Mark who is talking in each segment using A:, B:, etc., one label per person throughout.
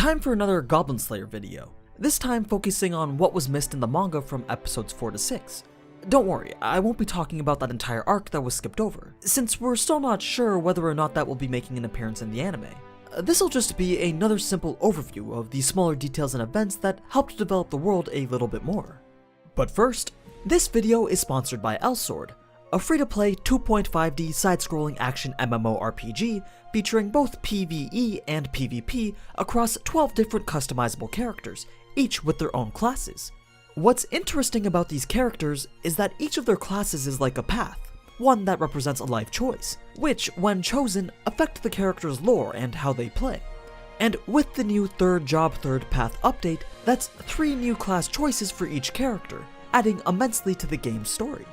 A: Time for another Goblin Slayer video, this time focusing on what was missed in the manga from episodes 4 to 6. Don't worry, I won't be talking about that entire arc that was skipped over, since we're still not sure whether or not that will be making an appearance in the anime. This'll just be another simple overview of the smaller details and events that helped develop the world a little bit more. But first, this video is sponsored by Elsword, a free-to-play 2.5D side-scrolling action MMORPG featuring both PvE and PvP across 12 different customizable characters, each with their own classes. What's interesting about these characters is that each of their classes is like a path, one that represents a life choice, which, when chosen, affect the character's lore and how they play. And with the new Third Job Third Path update, that's 3 new class choices for each character, adding immensely to the game's story.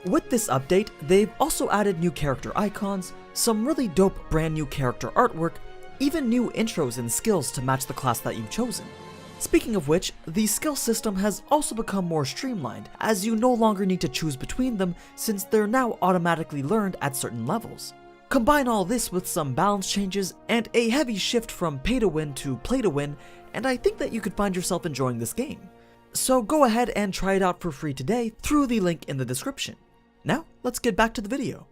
A: With this update, they've also added new character icons, some really dope brand new character artwork, even new intros and skills to match the class that you've chosen. Speaking of which, the skill system has also become more streamlined, as you no longer need to choose between them since they're now automatically learned at certain levels. Combine all this with some balance changes and a heavy shift from pay to win to play to win, and I think that you could find yourself enjoying this game. So go ahead and try it out for free today through the link in the description. Now, let's get back to the video.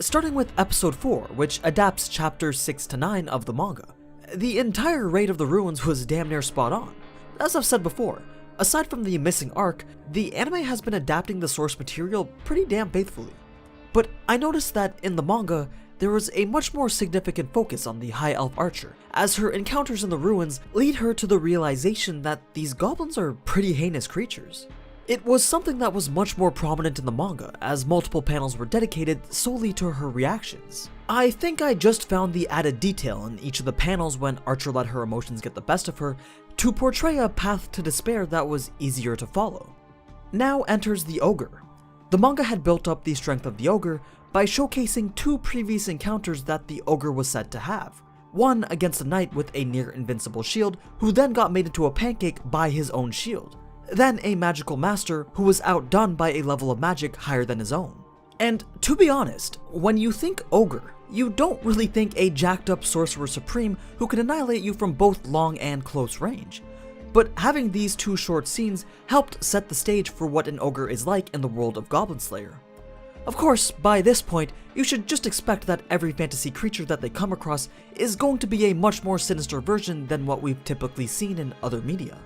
A: Starting with episode 4, which adapts chapters 6 to 9 of the manga. The entire raid of the ruins was damn near spot on. As I've said before, aside from the missing arc, the anime has been adapting the source material pretty damn faithfully. But I noticed that in the manga, there was a much more significant focus on the High Elf Archer, as her encounters in the ruins lead her to the realization that these goblins are pretty heinous creatures. It was something that was much more prominent in the manga, as multiple panels were dedicated solely to her reactions. I think I just found the added detail in each of the panels when Archer let her emotions get the best of her to portray a path to despair that was easier to follow. Now enters the Ogre. The manga had built up the strength of the Ogre by showcasing 2 previous encounters that the Ogre was said to have. One against a knight with a near invincible shield, who then got made into a pancake by his own shield. Then a magical master who was outdone by a level of magic higher than his own. And to be honest, when you think Ogre, you don't really think a jacked up sorcerer supreme who can annihilate you from both long and close range. But having these 2 short scenes helped set the stage for what an ogre is like in the world of Goblin Slayer. Of course, by this point, you should just expect that every fantasy creature that they come across is going to be a much more sinister version than what we've typically seen in other media.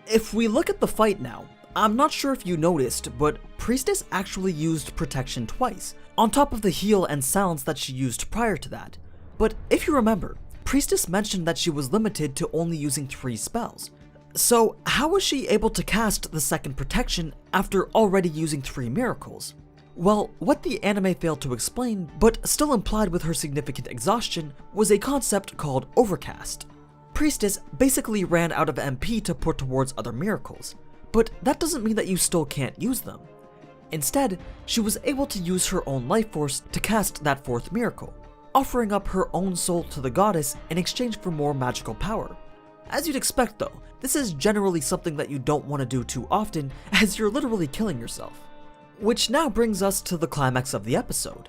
A: If we look at the fight now, I'm not sure if you noticed, but Priestess actually used protection twice, on top of the heal and silence that she used prior to that. But if you remember, Priestess mentioned that she was limited to only using 3 spells. So how was she able to cast the second protection after already using 3 miracles? Well, what the anime failed to explain, but still implied with her significant exhaustion, was a concept called overcast. Priestess basically ran out of MP to put towards other miracles, but that doesn't mean that you still can't use them. Instead, she was able to use her own life force to cast that 4th miracle, offering up her own soul to the goddess in exchange for more magical power. As you'd expect though, this is generally something that you don't want to do too often, as you're literally killing yourself. Which now brings us to the climax of the episode,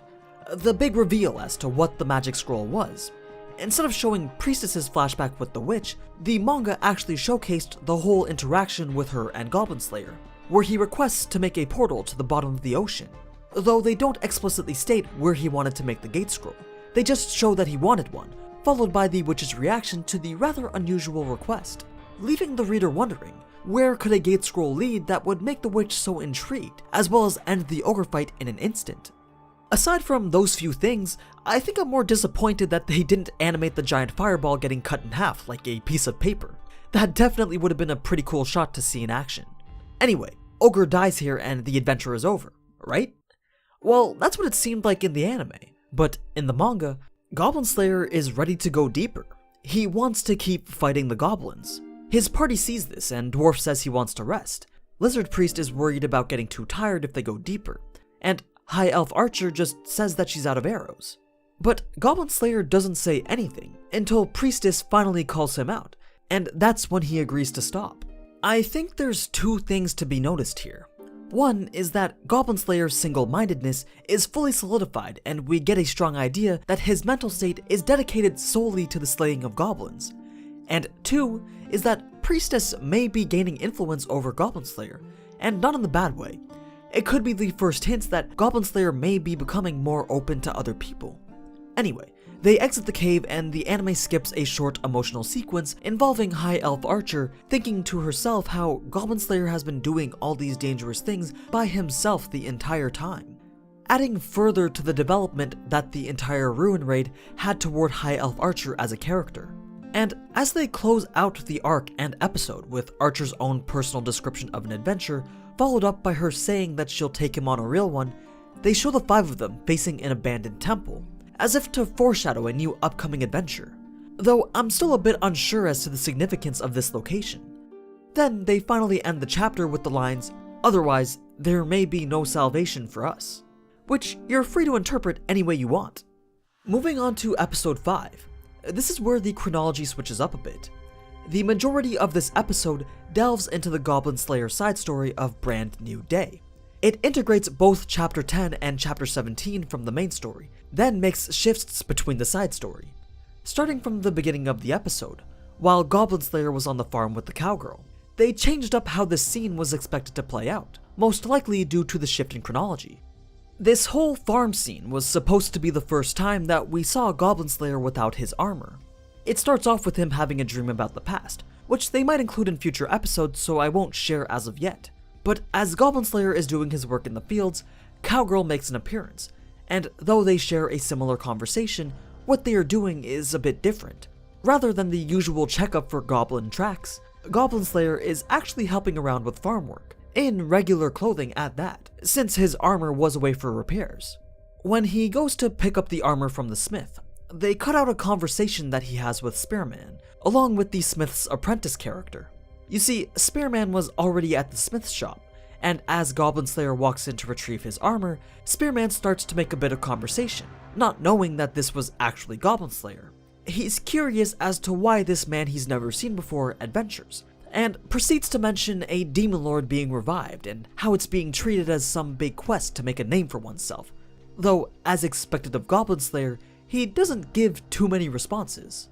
A: the big reveal as to what the magic scroll was. Instead of showing Priestess's flashback with the witch, the manga actually showcased the whole interaction with her and Goblin Slayer, where he requests to make a portal to the bottom of the ocean. Though they don't explicitly state where he wanted to make the gate scroll, they just show that he wanted one, followed by the witch's reaction to the rather unusual request, leaving the reader wondering, where could a gate scroll lead that would make the witch so intrigued, as well as end the ogre fight in an instant? Aside from those few things, I think I'm more disappointed that they didn't animate the giant fireball getting cut in half like a piece of paper. That definitely would have been a pretty cool shot to see in action. Anyway, Ogre dies here and the adventure is over, right? Well, that's what it seemed like in the anime, but in the manga, Goblin Slayer is ready to go deeper. He wants to keep fighting the goblins. His party sees this and Dwarf says he wants to rest. Lizard Priest is worried about getting too tired if they go deeper, and High Elf Archer just says that she's out of arrows. But Goblin Slayer doesn't say anything until Priestess finally calls him out, and that's when he agrees to stop. I think there's 2 things to be noticed here. One is that Goblin Slayer's single-mindedness is fully solidified, and we get a strong idea that his mental state is dedicated solely to the slaying of goblins. And 2 is that Priestess may be gaining influence over Goblin Slayer, and not in the bad way. It could be the first hints that Goblin Slayer may be becoming more open to other people. Anyway, they exit the cave and the anime skips a short emotional sequence involving High Elf Archer thinking to herself how Goblin Slayer has been doing all these dangerous things by himself the entire time, adding further to the development that the entire Ruin Raid had toward High Elf Archer as a character. And as they close out the arc and episode with Archer's own personal description of an adventure, followed up by her saying that she'll take him on a real one, they show the 5 of them facing an abandoned temple, as if to foreshadow a new upcoming adventure, though I'm still a bit unsure as to the significance of this location. Then they finally end the chapter with the lines, "Otherwise, there may be no salvation for us," which you're free to interpret any way you want. Moving on to episode 5. This is where the chronology switches up a bit. The majority of this episode delves into the Goblin Slayer side story of Brand New Day. It integrates both chapter 10 and chapter 17 from the main story, then makes shifts between the side story. Starting from the beginning of the episode, while Goblin Slayer was on the farm with the cowgirl, they changed up how this scene was expected to play out, most likely due to the shift in chronology. This whole farm scene was supposed to be the first time that we saw Goblin Slayer without his armor. It starts off with him having a dream about the past, which they might include in future episodes, so I won't share as of yet. But as Goblin Slayer is doing his work in the fields, Cowgirl makes an appearance, and though they share a similar conversation, what they are doing is a bit different. Rather than the usual checkup for Goblin tracks, Goblin Slayer is actually helping around with farm work, in regular clothing at that, since his armor was away for repairs. When he goes to pick up the armor from the smith, they cut out a conversation that he has with Spearman, along with the smith's apprentice character. You see, Spearman was already at the smith's shop, and as Goblin Slayer walks in to retrieve his armor, Spearman starts to make a bit of conversation, not knowing that this was actually Goblin Slayer. He's curious as to why this man he's never seen before adventures, and proceeds to mention a demon lord being revived and how it's being treated as some big quest to make a name for oneself. Though, as expected of Goblin Slayer, he doesn't give too many responses.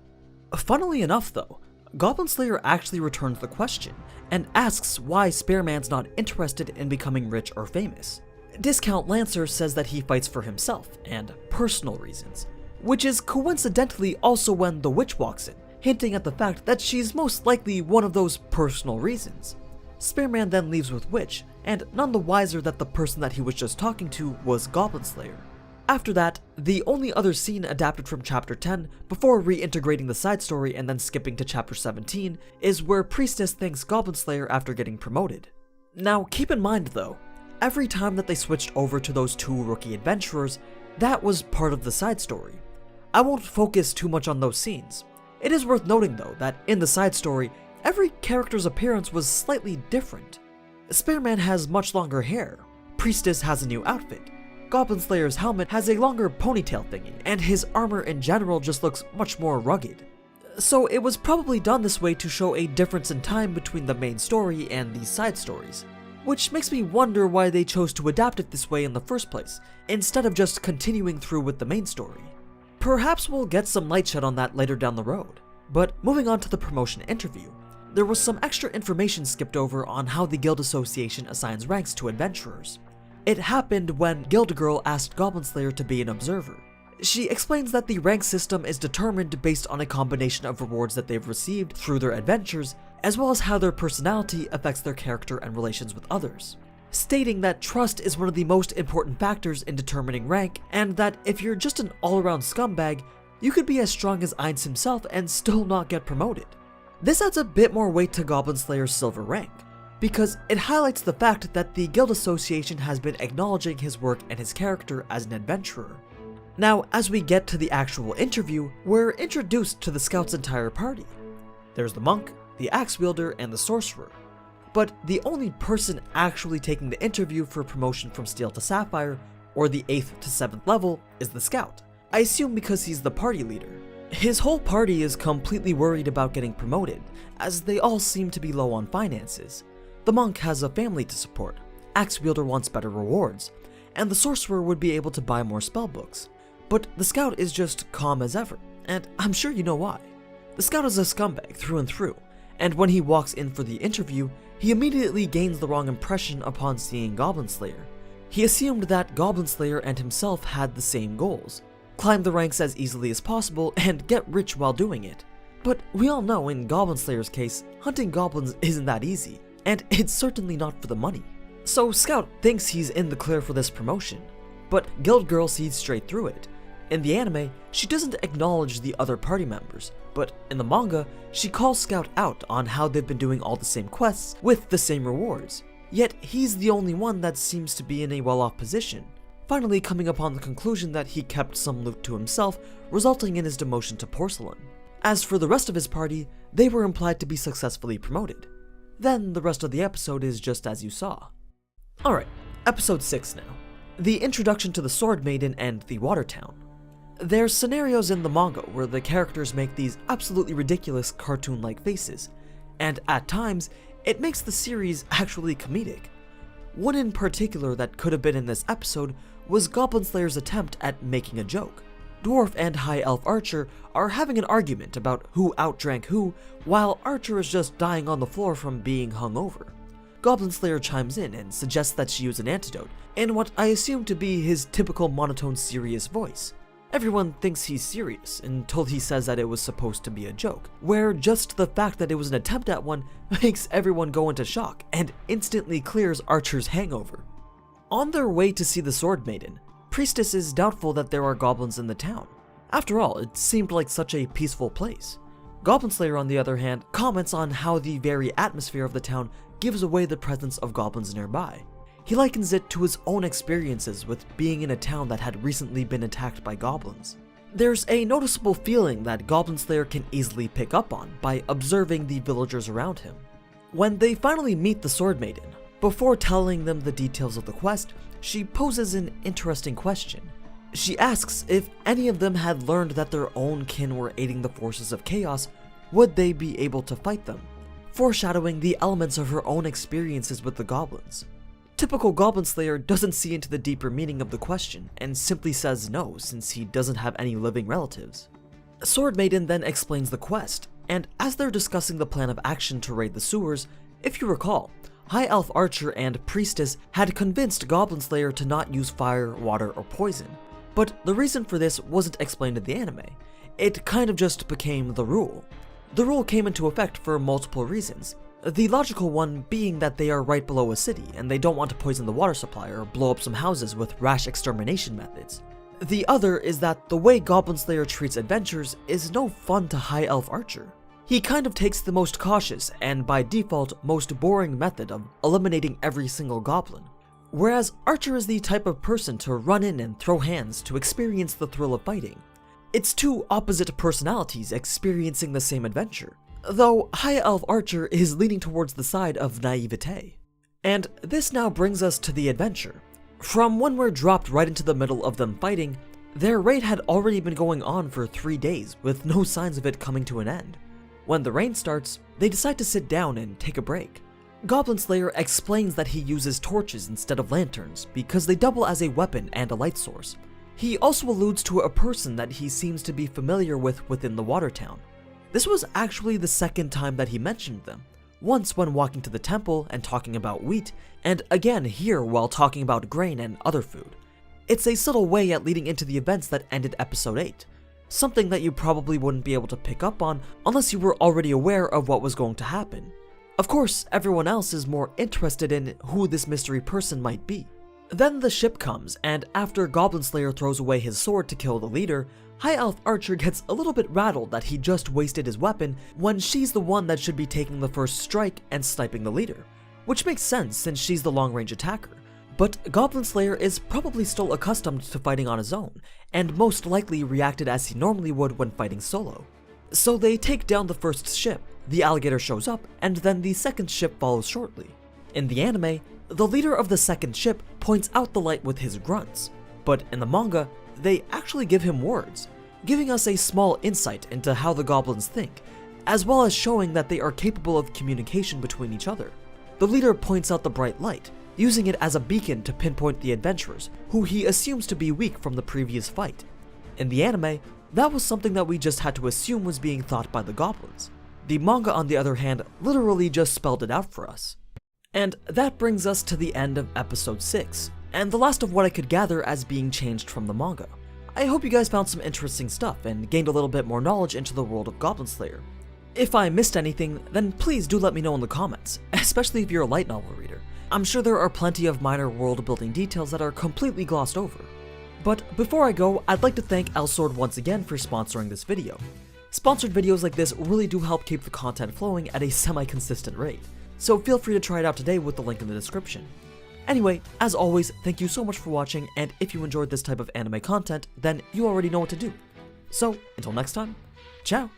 A: Funnily enough though, Goblin Slayer actually returns the question and asks why Spearman's not interested in becoming rich or famous. Discount Lancer says that he fights for himself and personal reasons, which is coincidentally also when the witch walks in, hinting at the fact that she's most likely one of those personal reasons. Spearman then leaves with Witch, and none the wiser that the person that he was just talking to was Goblin Slayer. After that, the only other scene adapted from chapter 10 before reintegrating the side story and then skipping to chapter 17 is where Priestess thanks Goblin Slayer after getting promoted. Now keep in mind though, every time that they switched over to those 2 rookie adventurers, that was part of the side story. I won't focus too much on those scenes. It is worth noting though that in the side story, every character's appearance was slightly different. Spearman has much longer hair, Priestess has a new outfit, Goblin Slayer's helmet has a longer ponytail thingy, and his armor in general just looks much more rugged. So it was probably done this way to show a difference in time between the main story and these side stories, which makes me wonder why they chose to adapt it this way in the first place, instead of just continuing through with the main story. Perhaps we'll get some light shed on that later down the road. But moving on to the promotion interview, there was some extra information skipped over on how the Guild Association assigns ranks to adventurers. It happened when Guild Girl asked Goblin Slayer to be an observer. She explains that the rank system is determined based on a combination of rewards that they've received through their adventures, as well as how their personality affects their character and relations with others, stating that trust is one of the most important factors in determining rank, and that if you're just an all-around scumbag, you could be as strong as Ainz himself and still not get promoted. This adds a bit more weight to Goblin Slayer's silver rank, because it highlights the fact that the Guild Association has been acknowledging his work and his character as an adventurer. Now, as we get to the actual interview, we're introduced to the Scout's entire party. There's the monk, the axe wielder, and the sorcerer. But the only person actually taking the interview for promotion from Steel to Sapphire, or the 8th to 7th level, is the Scout. I assume because he's the party leader. His whole party is completely worried about getting promoted, as they all seem to be low on finances. The monk has a family to support, axe wielder wants better rewards, and the sorcerer would be able to buy more spellbooks. But the Scout is just calm as ever, and I'm sure you know why. Scout is a scumbag through and through, and when he walks in for the interview, he immediately gains the wrong impression upon seeing Goblin Slayer. He assumed that Goblin Slayer and himself had the same goals: climb the ranks as easily as possible and get rich while doing it. But we all know in Goblin Slayer's case, hunting goblins isn't that easy, and it's certainly not for the money. So Scout thinks he's in the clear for this promotion, but Guild Girl sees straight through it. In the anime, she doesn't acknowledge the other party members, but in the manga, she calls Scout out on how they've been doing all the same quests with the same rewards, yet he's the only one that seems to be in a well-off position, finally coming upon the conclusion that he kept some loot to himself, resulting in his demotion to Porcelain. As for the rest of his party, they were implied to be successfully promoted. Then the rest of the episode is just as you saw. Alright, episode 6 now. The introduction to the Sword Maiden and the Water Town. There's scenarios in the manga where the characters make these absolutely ridiculous cartoon-like faces, and at times, it makes the series actually comedic. One in particular that could have been in this episode was Goblin Slayer's attempt at making a joke. Dwarf and High Elf Archer are having an argument about who outdrank who, while Archer is just dying on the floor from being hungover. Goblin Slayer chimes in and suggests that she use an antidote, in what I assume to be his typical monotone serious voice. Everyone thinks he's serious until he says that it was supposed to be a joke, where just the fact that it was an attempt at one makes everyone go into shock and instantly clears Archer's hangover. On their way to see the Sword Maiden, Priestess is doubtful that there are goblins in the town. After all, it seemed like such a peaceful place. Goblin Slayer, on the other hand, comments on how the very atmosphere of the town gives away the presence of goblins nearby. He likens it to his own experiences with being in a town that had recently been attacked by goblins. There's a noticeable feeling that Goblin Slayer can easily pick up on by observing the villagers around him. When they finally meet the Sword Maiden, before telling them the details of the quest, she poses an interesting question. She asks if any of them had learned that their own kin were aiding the forces of chaos, would they be able to fight them, foreshadowing the elements of her own experiences with the goblins. Typical Goblin Slayer doesn't see into the deeper meaning of the question and simply says no since he doesn't have any living relatives. Sword Maiden then explains the quest, and as they're discussing the plan of action to raid the sewers, if you recall, High Elf Archer and Priestess had convinced Goblin Slayer to not use fire, water, or poison, but the reason for this wasn't explained in the anime. It kind of just became the rule. The rule came into effect for multiple reasons. The logical one being that they are right below a city and they don't want to poison the water supply or blow up some houses with rash extermination methods. The other is that the way Goblin Slayer treats adventurers is no fun to High Elf Archer. He kind of takes the most cautious and by default most boring method of eliminating every single goblin, whereas Archer is the type of person to run in and throw hands to experience the thrill of fighting. It's two opposite personalities experiencing the same adventure, though High Elf Archer is leaning towards the side of naivete. And this now brings us to the adventure. From when we're dropped right into the middle of them fighting, their raid had already been going on for 3 days with no signs of it coming to an end. When the rain starts, they decide to sit down and take a break. Goblin Slayer explains that he uses torches instead of lanterns because they double as a weapon and a light source. He also alludes to a person that he seems to be familiar with within the Water Town. This was actually the second time that he mentioned them, once when walking to the temple and talking about wheat, and again here while talking about grain and other food. It's a subtle way at leading into the events that ended episode 8, something that you probably wouldn't be able to pick up on unless you were already aware of what was going to happen. Of course, everyone else is more interested in who this mystery person might be. Then the ship comes, and after Goblin Slayer throws away his sword to kill the leader, High Elf Archer gets a little bit rattled that he just wasted his weapon when she's the one that should be taking the first strike and sniping the leader, which makes sense since she's the long-range attacker. But Goblin Slayer is probably still accustomed to fighting on his own, and most likely reacted as he normally would when fighting solo. So they take down the first ship, the alligator shows up, and then the second ship follows shortly. In the anime, the leader of the second ship points out the light with his grunts, but in the manga, they actually give him words, giving us a small insight into how the goblins think, as well as showing that they are capable of communication between each other. The leader points out the bright light, using it as a beacon to pinpoint the adventurers, who he assumes to be weak from the previous fight. In the anime, That was something that we just had to assume was being thought by the goblins. The manga, on the other hand, literally just spelled it out for us. And that brings us to the end of episode 6, and the last of what I could gather as being changed from the manga. I hope you guys found some interesting stuff and gained a little bit more knowledge into the world of Goblin Slayer. If I missed anything, then please do let me know in the comments, especially if you're a light novel reader. I'm sure there are plenty of minor world building details that are completely glossed over. But before I go, I'd like to thank Elsword once again for sponsoring this video. Sponsored videos like this really do help keep the content flowing at a semi-consistent rate, so feel free to try it out today with the link in the description. Anyway, as always, thank you so much for watching, and if you enjoyed this type of anime content, then you already know what to do. So, until next time, ciao!